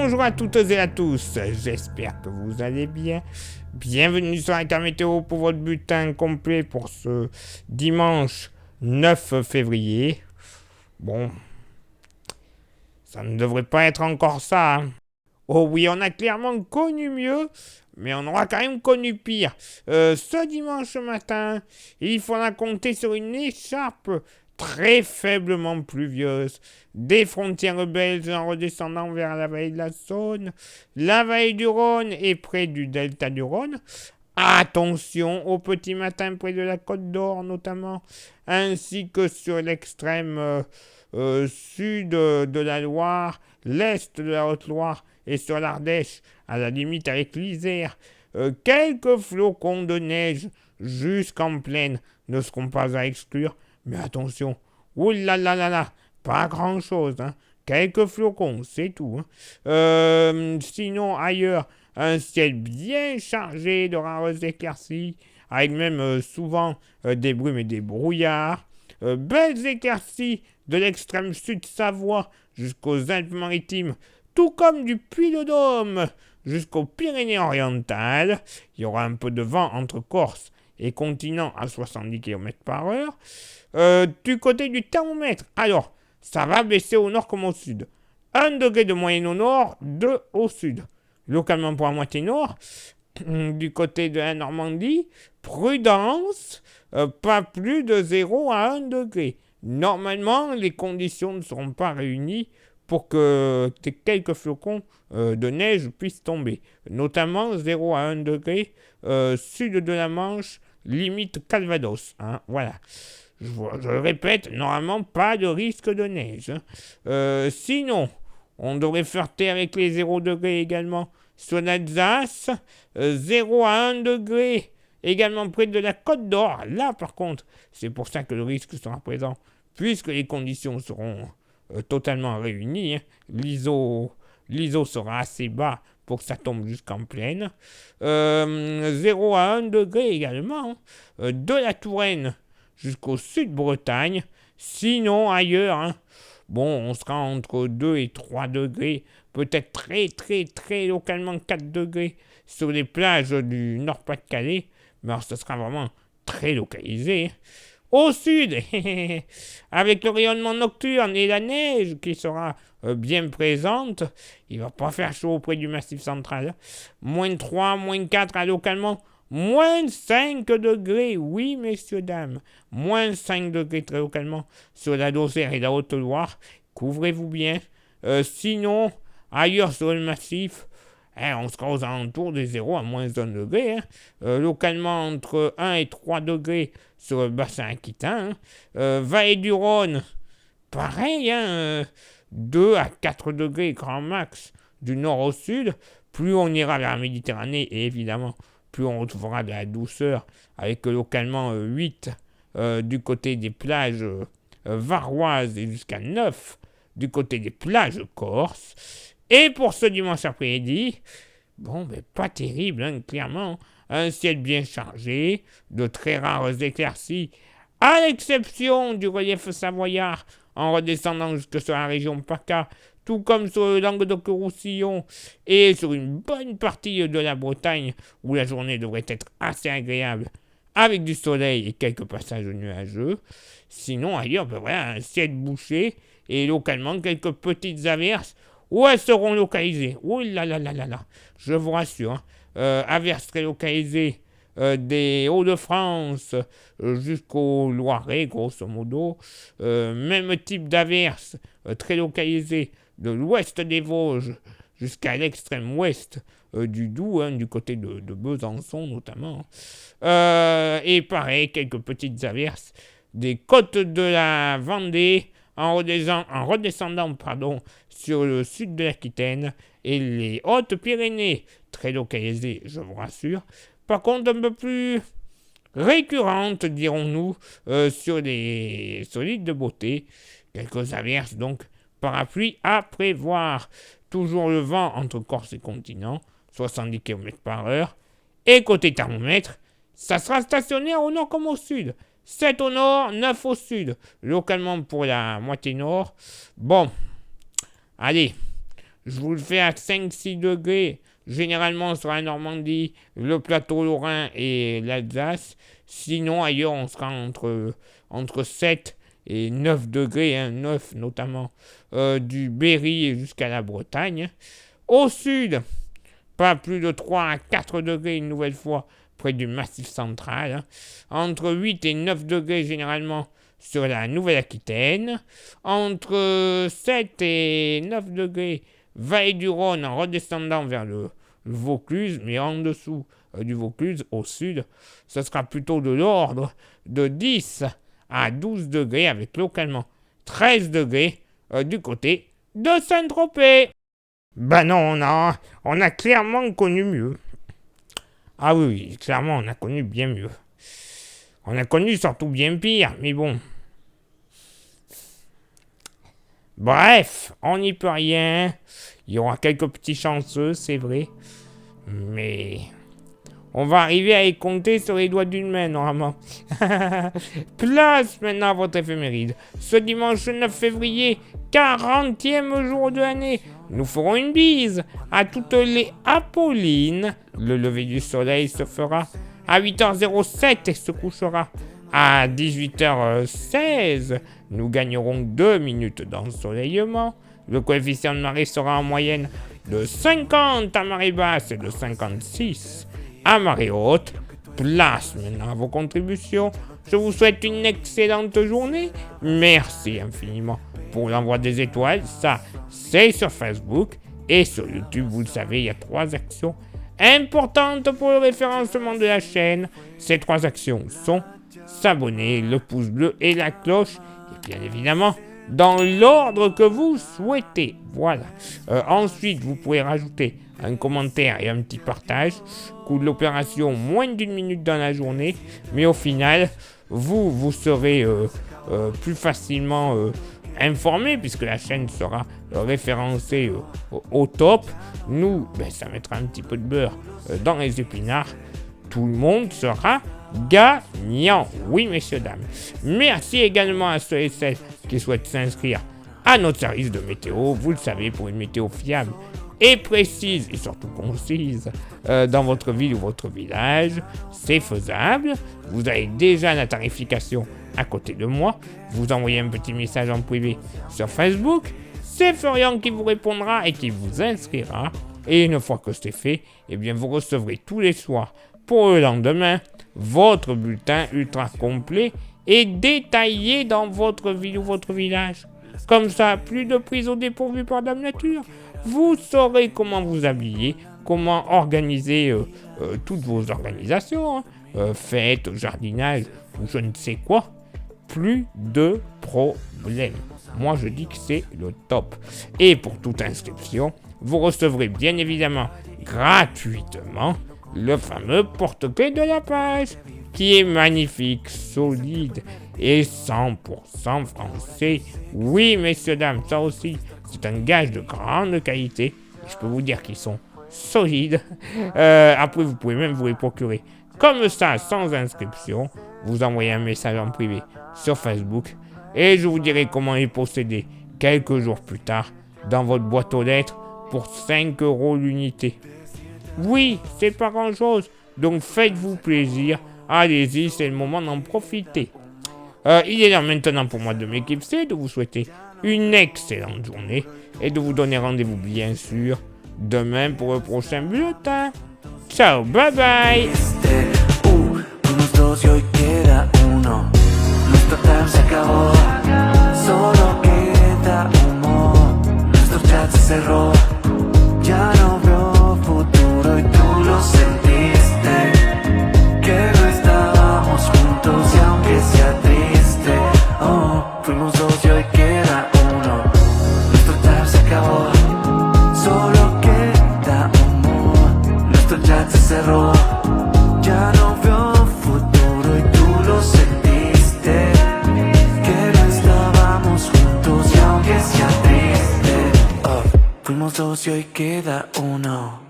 Bonjour à toutes et à tous, j'espère que vous allez bien. Bienvenue sur la carte météo pour votre bulletin complet pour ce dimanche 9 février. Bon, ça ne devrait pas être encore ça, hein. Oh oui, on a clairement connu mieux, mais on aura quand même connu pire. Ce dimanche matin, il faudra compter sur une écharpe très faiblement pluvieuse des frontières belges en redescendant vers la vallée de la Saône, la vallée du Rhône et près du delta du Rhône. Attention au petit matin près de la Côte d'Or notamment, ainsi que sur l'extrême sud de la Loire, l'est de la Haute-Loire et sur l'Ardèche, à la limite avec l'Isère. Quelques flocons de neige jusqu'en plaine ne seront pas à exclure, mais attention, oulalalala, pas grand-chose, hein. Quelques flocons, c'est tout, hein. Sinon, ailleurs, un ciel bien chargé de rares éclaircies, avec même souvent des brumes et des brouillards. Belles éclaircies de l'extrême sud Savoie jusqu'aux Alpes-Maritimes, tout comme du Puy-de-Dôme jusqu'aux Pyrénées-Orientales. Il y aura un peu de vent entre Corse et continent à 70 km/h. Du côté du thermomètre, alors, ça va baisser au nord comme au sud. 1 degré de moyenne au nord, 2 au sud. Localement pour la moitié nord, du côté de la Normandie, prudence, pas plus de 0 à 1 degré. Normalement, les conditions ne seront pas réunies pour que quelques flocons de neige puissent tomber. Notamment 0 à 1 degré sud de la Manche, limite Calvados. Hein, voilà. Je le répète, normalement, pas de risque de neige. Sinon, on devrait flirter avec les 0 degrés également sur l'Alsace. 0 à 1 degré également près de la Côte d'Or. Là, par contre, c'est pour ça que le risque sera présent, puisque les conditions seront totalement réunies. Hein. L'ISO sera assez bas pour que ça tombe jusqu'en plaine. 0 à 1 degré également de la Touraine jusqu'au sud-Bretagne. Sinon, ailleurs, hein, bon, on sera entre 2 et 3 degrés, peut-être très localement 4 degrés sur les plages du Nord-Pas-de-Calais, mais alors ce sera vraiment très localisé. Au sud, avec le rayonnement nocturne et la neige qui sera bien présente, il ne va pas faire chaud auprès du Massif central. Moins 3, moins 4 à localement. Moins 5 degrés, oui, messieurs, dames. Moins 5 degrés très localement sur la Lozère et la Haute-Loire. Couvrez-vous bien. Sinon, ailleurs sur le massif, on sera aux alentours de 0 à moins 1 degré. Localement, entre 1 et 3 degrés sur le bassin aquitain. Vallée du Rhône, pareil, 2 à 4 degrés grand max du nord au sud. Plus on ira vers la Méditerranée, et évidemment, plus on retrouvera de la douceur, avec localement 8 du côté des plages varoises et jusqu'à 9 du côté des plages corses. Et pour ce dimanche après-midi, bon, ben pas terrible, hein, clairement. Un ciel bien chargé, de très rares éclaircies, à l'exception du relief savoyard, en redescendant jusque sur la région PACA, tout comme sur le Languedoc-Roussillon et sur une bonne partie de la Bretagne, où la journée devrait être assez agréable, avec du soleil et quelques passages nuageux. Sinon, ailleurs, ben voilà, un ciel bouché et localement quelques petites averses, où elles seront localisées. Ouh là là là là là, je vous rassure, hein. Averses très localisées des Hauts-de-France jusqu'au Loiret, grosso modo. Même type d'averses très localisées de l'ouest des Vosges jusqu'à l'extrême ouest du Doubs, hein, du côté de Besançon notamment. Et pareil, quelques petites averses des côtes de la Vendée en redescendant sur le sud de l'Aquitaine et les Hautes-Pyrénées, très localisées, je vous rassure. Par contre, un peu plus récurrentes, dirons-nous, sur les solides de beauté. Quelques averses, donc, parapluie à prévoir. Toujours le vent entre Corse et continent, 70 km/h. Et côté thermomètre, ça sera stationnaire au nord comme au sud. 7 au nord, 9 au sud. Localement pour la moitié nord. Bon, allez, je vous le fais à 5-6 degrés. Généralement sur la Normandie, le plateau lorrain et l'Alsace. Sinon, ailleurs, on sera entre 7 et 9 degrés, 9 notamment, du Berry jusqu'à la Bretagne. Au sud, pas plus de 3 à 4 degrés une nouvelle fois près du Massif central. Entre 8 et 9 degrés généralement sur la Nouvelle-Aquitaine. Entre 7 et 9 degrés vallée du Rhône en redescendant vers le Vaucluse, mais en dessous du Vaucluse, au sud, ce sera plutôt de l'ordre de 10 à 12 degrés, avec localement 13 degrés du côté de Saint-Tropez. Ben non, on a clairement connu mieux. Ah oui, clairement, on a connu bien mieux. On a connu surtout bien pire, mais bon. Bref, on n'y peut rien. Il y aura quelques petits chanceux, c'est vrai. Mais on va arriver à les compter sur les doigts d'une main, normalement. Place maintenant à votre éphéméride. Ce dimanche 9 février, 40e jour de l'année, nous ferons une bise à toutes les Apollines. Le lever du soleil se fera à 8h07 et se couchera à 18h16. Nous gagnerons 2 minutes d'ensoleillement. Le coefficient de marée sera en moyenne de 50 à marée basse et de 56 à marée haute. Place maintenant à vos contributions. Je vous souhaite une excellente journée. Merci infiniment pour l'envoi des étoiles. Ça, c'est sur Facebook. Et sur YouTube, vous le savez, il y a 3 actions importantes pour le référencement de la chaîne. Ces 3 actions sont s'abonner, le pouce bleu et la cloche. Et bien évidemment, dans l'ordre que vous souhaitez. Voilà. Ensuite, vous pouvez rajouter un commentaire et un petit partage. Coût de l'opération, moins d'1 minute dans la journée. Mais au final, vous serez plus facilement informé puisque la chaîne sera référencée au top. Nous, ça mettra un petit peu de beurre dans les épinards. Tout le monde sera gagnant. Oui, messieurs, dames. Merci également à ceux et celles qui souhaitent s'inscrire à notre service de météo. Vous le savez, pour une météo fiable et précise et surtout concise dans votre ville ou votre village, c'est faisable. Vous avez déjà la tarification à côté de moi. Vous envoyez un petit message en privé sur Facebook. C'est Florian qui vous répondra et qui vous inscrira. Et une fois que c'est fait, eh bien vous recevrez tous les soirs pour le lendemain votre bulletin ultra complet et détaillé dans votre ville ou votre village. Comme ça, plus de prise au dépourvu par Dame Nature. Vous saurez comment vous habiller, comment organiser toutes vos organisations, fêtes, jardinage ou je ne sais quoi. Plus de problèmes. Moi, je dis que c'est le top. Et pour toute inscription, vous recevrez bien évidemment gratuitement le fameux porte-clés de la page, qui est magnifique, solide et 100% français. Oui, messieurs, dames, ça aussi, c'est un gage de grande qualité. Je peux vous dire qu'ils sont solides. Après, vous pouvez même vous les procurer comme ça, sans inscription. Vous envoyez un message en privé sur Facebook et je vous dirai comment les posséder quelques jours plus tard dans votre boîte aux lettres pour 5 € l'unité. Oui, c'est pas grand-chose, donc faites-vous plaisir. Allez-y, c'est le moment d'en profiter. Il est là maintenant pour moi de m'éclipser, de vous souhaiter une excellente journée et de vous donner rendez-vous bien sûr demain pour le prochain bulletin. Ciao, bye bye. Ya no veo futuro y tú lo sentiste, que no estábamos juntos y aunque sea triste, oh, fuimos dos y hoy queda uno, nuestro chat se acabó, solo queda humor, nuestro chat se cerró, ya no veo futuro y tú lo sentiste, que no estábamos juntos y aunque sea triste, oh, fuimos dos y hoy queda uno.